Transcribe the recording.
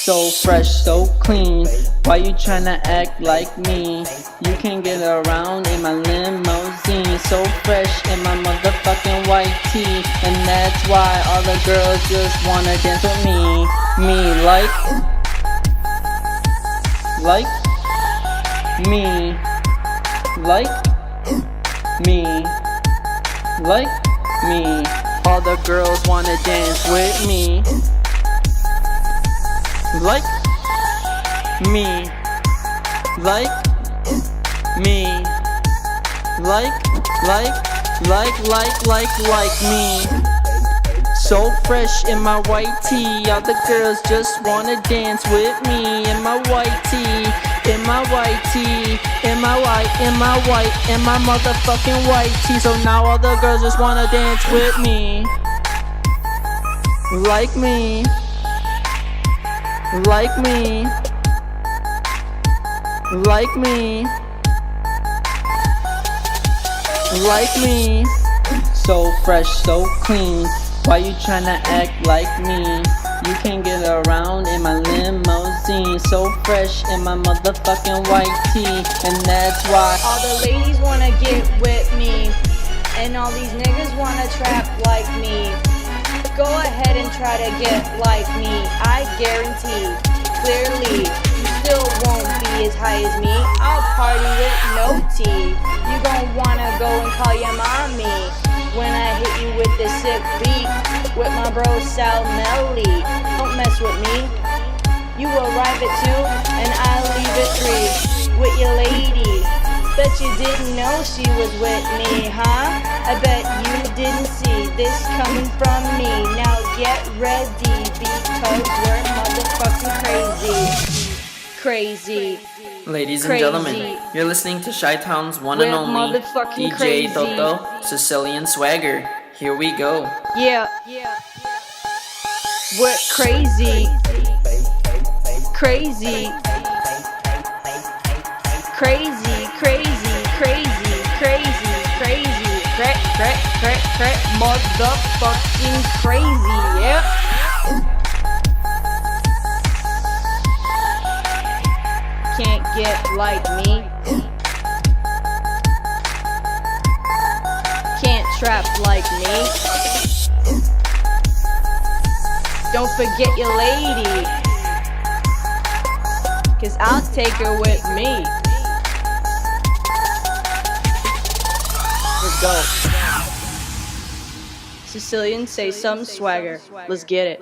So fresh, so clean. Why you tryna act like me? You can get around in my limousine. So fresh in my motherfucking white tee. And that's why all the girls just wanna dance with me. Me like me, like me. All the girls wanna dance with me. Like me, like me, like me. So fresh in my white tee, all the girls just wanna dance with me. In my white tee, in my white tee, in my motherfucking white tee. So now all the girls just wanna dance with me. Like me. Like me, like me, like me. So fresh, so clean. Why you tryna act like me? You can get around in my limousine. So fresh in my motherfucking white tee. And that's why all the ladies wanna get with me, and all these niggas wanna trap like me. Go ahead and try to get like me. I guarantee, clearly, you still won't be as high as me. I'll party with no tea. You gon' wanna go and call your mommy when I hit you with this sick beat with my bro Sal Melly. Don't mess with me. You arrive at 2 and I'll leave at 3 with your lady. Bet you didn't know she was with me, huh? I bet you didn't see this coming from me. Now get ready because we're motherfucking crazy. ladies and gentlemen, you're listening to Chi-Town's one and only DJ Toto, Sicilian Swagger. Here we go. Yeah. We're crazy. Motherfucking crazy, yeah. Can't get like me. Can't trap like me. Don't forget your lady, 'cause I'll take her with me. Let's go. Sicilian, say something swagger. Let's get it.